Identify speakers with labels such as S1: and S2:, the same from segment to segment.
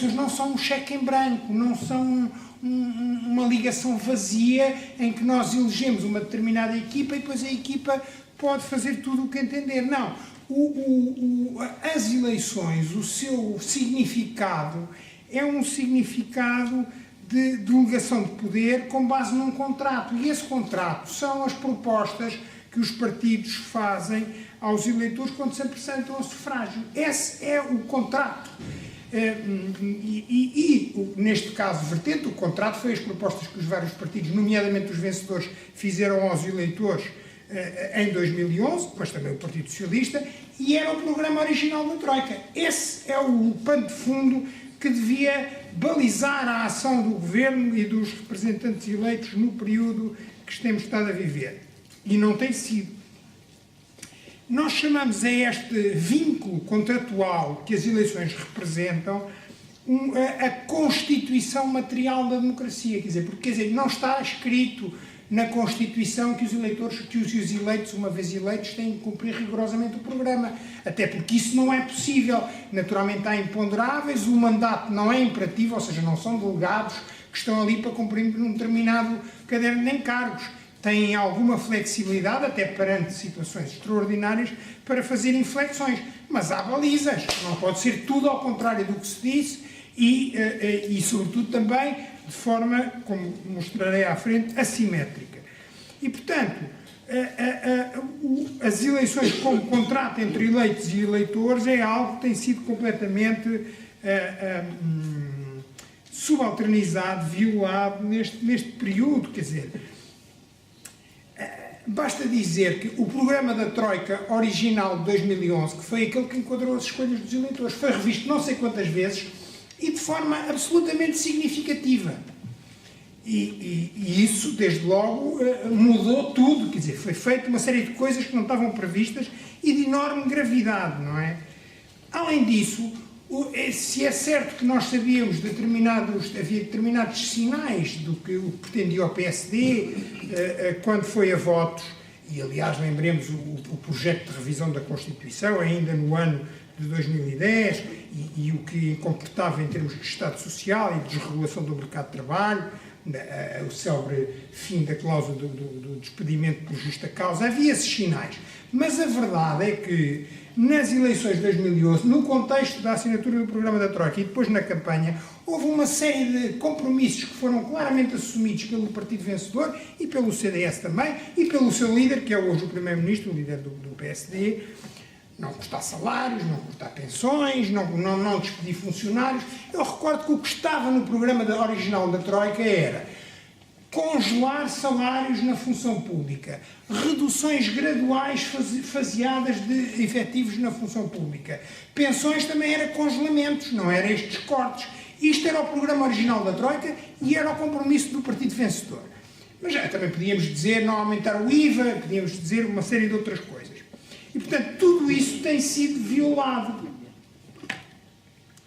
S1: eleições não são um cheque em branco, não são uma ligação vazia em que nós elegemos uma determinada equipa e depois a equipa pode fazer tudo o que entender. Não. As eleições, o seu significado é um significado de delegação de poder com base num contrato. E esse contrato são as propostas que os partidos fazem aos eleitores quando se apresentam ao sufrágio. Esse é o contrato. Neste caso, vertente, o contrato foi as propostas que os vários partidos, nomeadamente os vencedores, fizeram aos eleitores em 2011, mas também o Partido Socialista, e era o programa original da Troika. Esse é o pano de fundo que devia balizar a ação do Governo e dos representantes eleitos no período que temos estado a viver. E não tem sido. Nós chamamos a este vínculo contratual que as eleições representam a constituição material da democracia. Quer dizer, não está escrito na Constituição que os eleitos, uma vez eleitos, têm de cumprir rigorosamente o programa. Até porque isso não é possível. Naturalmente há imponderáveis, o mandato não é imperativo, ou seja, não são delegados que estão ali para cumprir um determinado caderno de encargos. Têm alguma flexibilidade, até perante situações extraordinárias, para fazer inflexões. Mas há balizas, não pode ser tudo ao contrário do que se disse e sobretudo, também, de forma, como mostrarei à frente, assimétrica. E, portanto, as eleições como contrato entre eleitos e eleitores é algo que tem sido completamente subalternizado, violado neste período, quer dizer. Basta dizer que o programa da Troika original de 2011, que foi aquele que enquadrou as escolhas dos eleitores, foi revisto não sei quantas vezes e de forma absolutamente significativa. E isso, desde logo, mudou tudo, quer dizer, foi feita uma série de coisas que não estavam previstas e de enorme gravidade, não é? Além disso, se é certo que nós sabíamos havia determinados sinais do que pretendia o PSD quando foi a votos, e aliás lembremos o projeto de revisão da Constituição, ainda no ano de 2010, e o que comportava em termos de Estado Social e de desregulação do mercado de trabalho, o célebre fim da cláusula do despedimento por justa causa, havia esses sinais. Mas a verdade é que nas eleições de 2011, no contexto da assinatura do programa da Troika e depois na campanha, houve uma série de compromissos que foram claramente assumidos pelo partido vencedor e pelo CDS também, e pelo seu líder, que é hoje o primeiro-ministro, o líder do PSD, não cortar salários, não cortar pensões, não despedir funcionários. Eu recordo que o que estava no programa original da Troika era congelar salários na função pública, reduções graduais faseadas de efetivos na função pública. Pensões também era congelamentos, não era estes cortes. Isto era o programa original da Troika e era o compromisso do partido vencedor. Mas também podíamos dizer não aumentar o IVA, podíamos dizer uma série de outras coisas. E, portanto, tudo isso tem sido violado.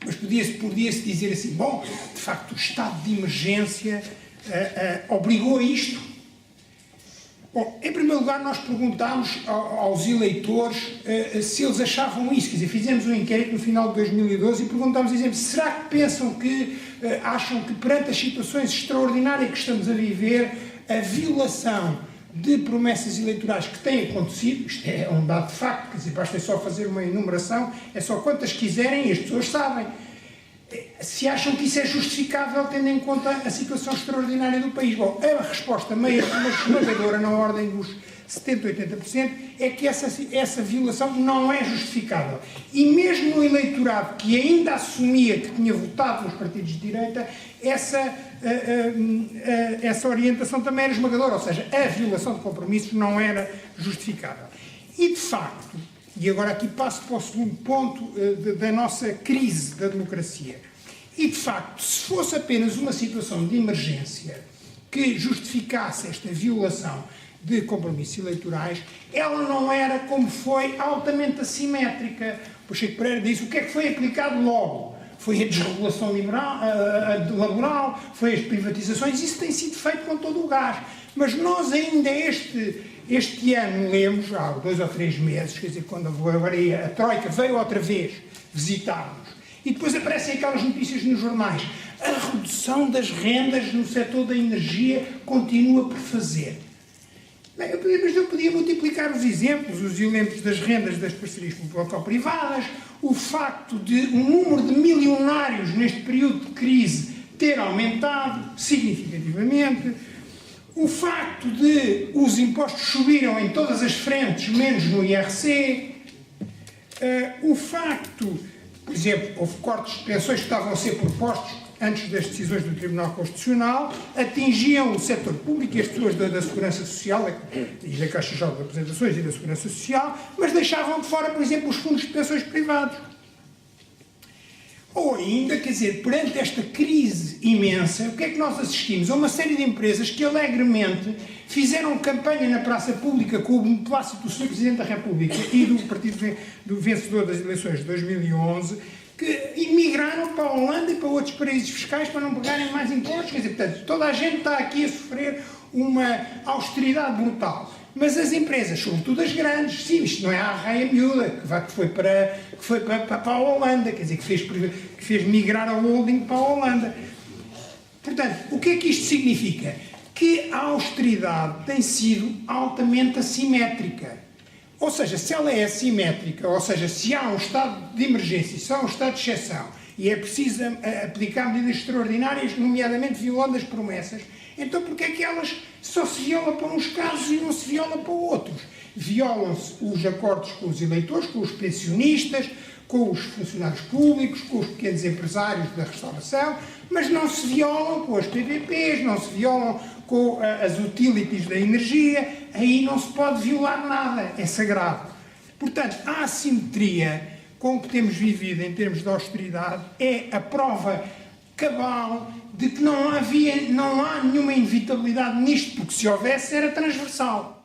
S1: Mas podia-se dizer assim, bom, de facto, o estado de emergência obrigou a isto. Bom, em primeiro lugar, nós perguntámos aos eleitores se eles achavam isso. Quer dizer, fizemos um inquérito no final de 2012 e perguntámos, dizemos, será que pensam acham que perante as situações extraordinárias que estamos a viver, a violação de promessas eleitorais que têm acontecido, isto é um dado de facto, quer dizer, basta só fazer uma enumeração, é só quantas quiserem e as pessoas sabem. Se acham que isso é justificável tendo em conta a situação extraordinária do país. Bom, a resposta meio esmagadora, na ordem dos 70%, 80%, é que essa violação não é justificável. E mesmo no eleitorado que ainda assumia que tinha votado nos partidos de direita, essa orientação também era esmagadora, ou seja, a violação de compromissos não era justificável. E, de facto, e agora aqui passo para o segundo ponto da nossa crise da democracia, e, de facto, se fosse apenas uma situação de emergência que justificasse esta violação de compromissos eleitorais, ela não era, como foi, altamente assimétrica. O Pacheco Pereira disse o que é que foi aplicado logo. Foi a desregulação laboral, foi as privatizações, isso tem sido feito com todo o gás. Mas nós ainda este ano lemos, há 2 ou 3 meses, quer dizer, quando agora a Troika veio outra vez visitar-nos E depois aparecem aquelas notícias nos jornais. A redução das rendas no setor da energia continua por fazer. Bem, mas eu podia multiplicar os exemplos das rendas das parcerias público-privadas, o facto de o número de milionários neste período de crise ter aumentado significativamente, o facto de os impostos subiram em todas as frentes, menos no IRC, o facto, por exemplo, houve cortes de pensões que estavam a ser propostos antes das decisões do Tribunal Constitucional, atingiam o setor público e as pessoas da Segurança Social, e da Caixa Geral de Apresentações e da Segurança Social, mas deixavam de fora, por exemplo, os fundos de pensões privados. Ou ainda, quer dizer, perante esta crise imensa, o que é que nós assistimos? A uma série de empresas que alegremente fizeram campanha na praça pública com o beneplácito do Sr. Presidente da República e do partido do vencedor das eleições de 2011, que emigraram para a Holanda e para outros paraísos fiscais para não pagarem mais impostos. Quer dizer, portanto, toda a gente está aqui a sofrer uma austeridade brutal. Mas as empresas, sobretudo as grandes, sim, isto não é a arraia miúda, que foi para a Holanda, quer dizer, que fez migrar a holding para a Holanda. Portanto, o que é que isto significa? Que a austeridade tem sido altamente assimétrica. Ou seja, se ela é assimétrica, ou seja, se há um estado de emergência, se há um estado de exceção, e é preciso aplicar medidas extraordinárias, nomeadamente violando as promessas, então porquê é que elas só se viola para uns casos e não se viola para outros? Violam-se os acordos com os eleitores, com os pensionistas, com os funcionários públicos, com os pequenos empresários da restauração, mas não se violam com as PPPs, não se violam com as utilities da energia, aí não se pode violar nada, é sagrado. Portanto, a assimetria com que temos vivido em termos de austeridade é a prova cabal de que não há nenhuma inevitabilidade nisto, porque se houvesse era transversal.